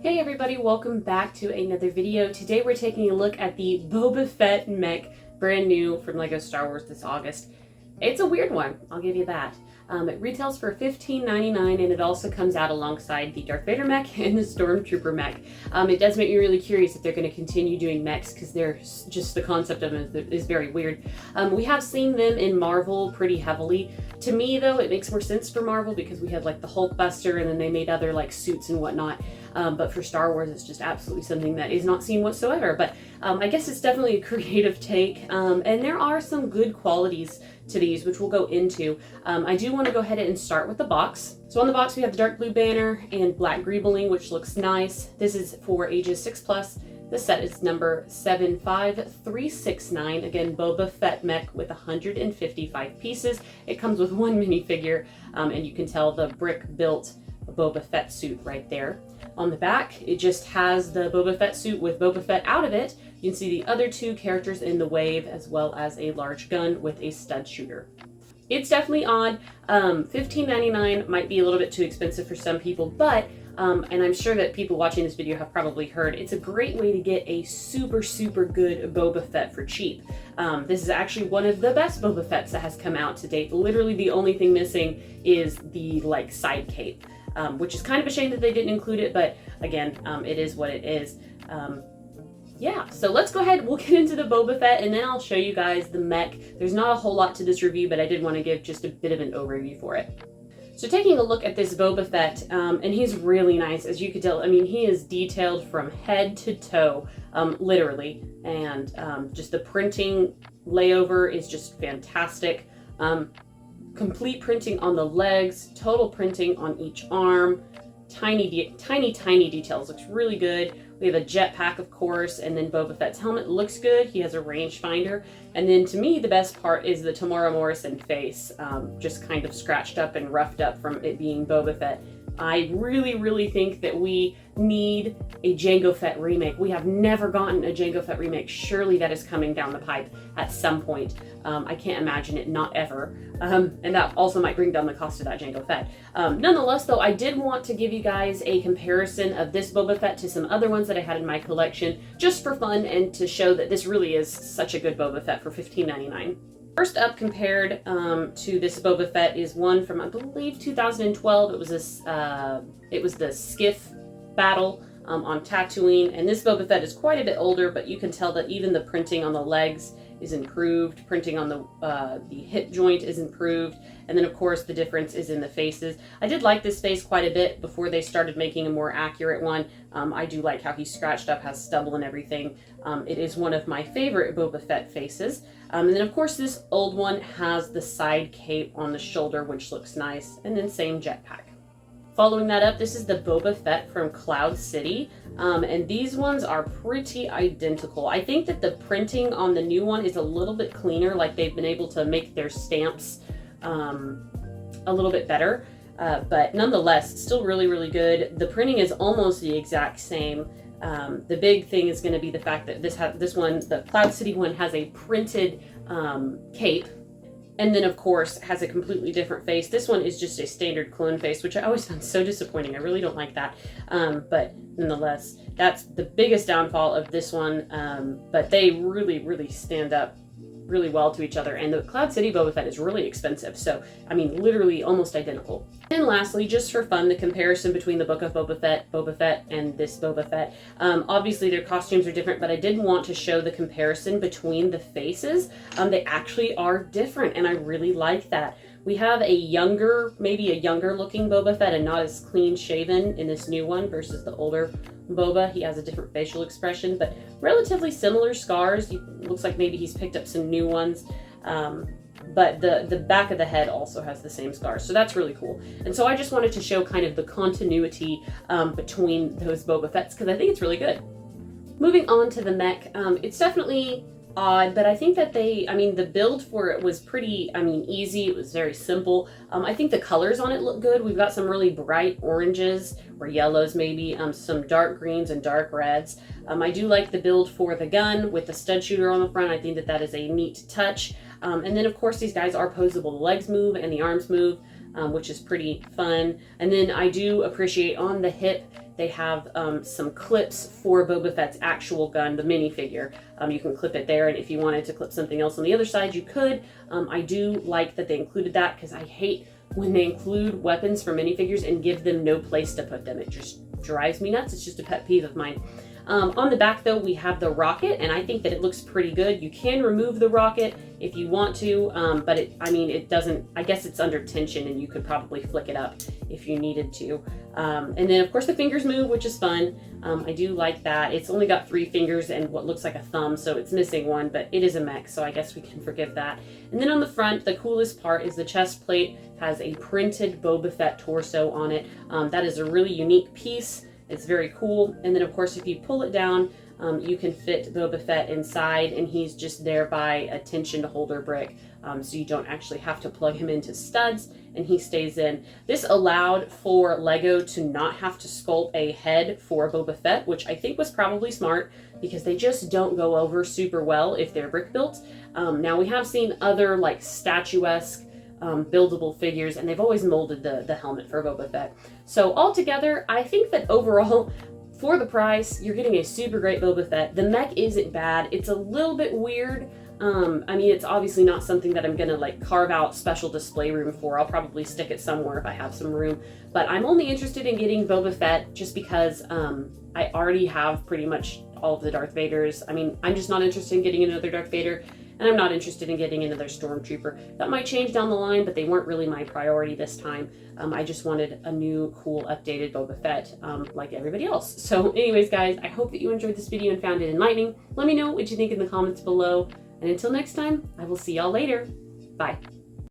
Hey everybody, welcome back to another video. Today we're taking a look at the Boba Fett mech, brand new from LEGO Star Wars this August. It's a weird one, I'll give you that. It retails for $15.99 and it also comes out alongside the Darth Vader mech and the Stormtrooper mech. It does make me really curious if they're going to continue doing mechs because they're just the concept of them is very weird. We have seen them in Marvel pretty heavily. To me though, it makes more sense for Marvel because we had like the Hulkbuster and then they made other like suits and whatnot. But for Star Wars, it's just absolutely something that is not seen whatsoever. But I guess it's definitely a creative take. And there are some good qualities to these, which we'll go into. I do want to go ahead and start with the box. So on the box, we have the dark blue banner and black greebling, which looks nice. This is for ages 6+. The set is number 75369. Again, Boba Fett mech with 155 pieces. It comes with one minifigure, and you can tell the brick-built Boba Fett suit right there. On the back, it just has the Boba Fett suit with Boba Fett out of it. You can see the other two characters in the wave, as well as a large gun with a stud shooter. It's definitely odd. $15.99 might be a little bit too expensive for some people, but and I'm sure that people watching this video have probably heard, it's a great way to get a super good Boba Fett for cheap. This is actually one of the best Boba Fetts that has come out to date. Literally the only thing missing is the like side cape, which is kind of a shame that they didn't include it, but again, it is what it is. Yeah, so let's go ahead, we'll get into the Boba Fett and then I'll show you guys the mech. There's not a whole lot to this review, but I did want to give just a bit of an overview for it. So taking a look at this Boba Fett, and he's really nice, as you can tell. I mean, he is detailed from head to toe, literally, and just the printing layover is just fantastic. Complete printing on the legs, total printing on each arm, tiny details, looks really good. We have a jetpack, of course, and then Boba Fett's helmet looks good. He has a rangefinder. And then to me, the best part is the Temuera Morrison face, just kind of scratched up and roughed up from it being Boba Fett. I really think that we need a Jango Fett remake. We have never gotten a Jango Fett remake. Surely that is coming down the pipe at some point. I can't imagine it not ever. And that also might bring down the cost of that Jango Fett. Nonetheless, though, I did want to give you guys a comparison of this Boba Fett to some other ones that I had in my collection, just for fun and to show that this really is such a good Boba Fett for $15.99. First up, compared to this Boba Fett, is one from, I believe, 2012. It was the Skiff battle on Tatooine, and this Boba Fett is quite a bit older, but you can tell that even the printing on the legs is improved, printing on the hip joint is improved, and then of course the difference is in the faces. I did like this face quite a bit before they started making a more accurate one. I do like how he's scratched up, has stubble and everything. It is one of my favorite Boba Fett faces. And then of course this old one has the side cape on the shoulder, which looks nice, and then same jetpack. Following that up, this is the Boba Fett from Cloud City, and these ones are pretty identical. I think that the printing on the new one is a little bit cleaner, like they've been able to make their stamps a little bit better, but nonetheless, still really good. The printing is almost the exact same. The big thing is going to be the fact that this one, the Cloud City one, has a printed cape. And then, of course, has a completely different face. This one is just a standard clone face, which I always found so disappointing. I really don't like that. But nonetheless, that's the biggest downfall of this one. But they really stand up really well to each other. And the Cloud City Boba Fett is really expensive. So, I mean, literally almost identical. And lastly, just for fun, the comparison between the Book of Boba Fett, and this Boba Fett. Obviously, their costumes are different, but I did want to show the comparison between the faces. They actually are different, and I really like that. We have a younger, maybe a younger looking Boba Fett and not as clean shaven in this new one versus the older Boba. He has a different facial expression, but relatively similar scars. Looks like maybe he's picked up some new ones. But the back of the head also has the same scars, so that's really cool. And so I just wanted to show kind of the continuity between those Boba Fetts, because I think it's really good. Moving on to the mech, it's definitely odd, but I think that the build for it was pretty, easy. It was very simple. I think the colors on it look good. We've got some really bright oranges or yellows maybe, some dark greens and dark reds. I do like the build for the gun with the stud shooter on the front. I think that is a neat touch. And then of course these guys are posable. The legs move and the arms move, which is pretty fun. And then I do appreciate on the hip, They have some clips for Boba Fett's actual gun, the minifigure. You can clip it there, and if you wanted to clip something else on the other side, you could. I do like that they included that, because I hate when they include weapons for minifigures and give them no place to put them. It just drives me nuts. It's just a pet peeve of mine. On the back though, we have the rocket, and I think that it looks pretty good. You can remove the rocket if you want to, but it doesn't, I guess it's under tension and you could probably flick it up if you needed to. And then of course the fingers move, which is fun. I do like that. It's only got 3 fingers and what looks like a thumb, so it's missing one, but it is a mech, so I guess we can forgive that. And then on the front, the coolest part is the chest plate has a printed Boba Fett torso on it. That is a really unique piece. It's very cool. And then of course, if you pull it down, you can fit Boba Fett inside, and he's just there by a tensioned holder brick. So you don't actually have to plug him into studs, and he stays in. This allowed for Lego to not have to sculpt a head for Boba Fett, which I think was probably smart, because they just don't go over super well if they're brick built. Now we have seen other like statuesque buildable figures, and they've always molded the helmet for Boba Fett. So altogether, I think that overall, for the price, you're getting a super great Boba Fett. The mech isn't bad. It's a little bit weird. It's obviously not something that I'm gonna like carve out special display room for. I'll probably stick it somewhere if I have some room. But I'm only interested in getting Boba Fett just because I already have pretty much all of the Darth Vaders. I'm just not interested in getting another Darth Vader. And I'm not interested in getting another Stormtrooper. That might change down the line, but they weren't really my priority this time. I just wanted a new, cool, updated Boba Fett, like everybody else. So anyways, guys, I hope that you enjoyed this video and found it enlightening. Let me know what you think in the comments below. And until next time, I will see y'all later. Bye.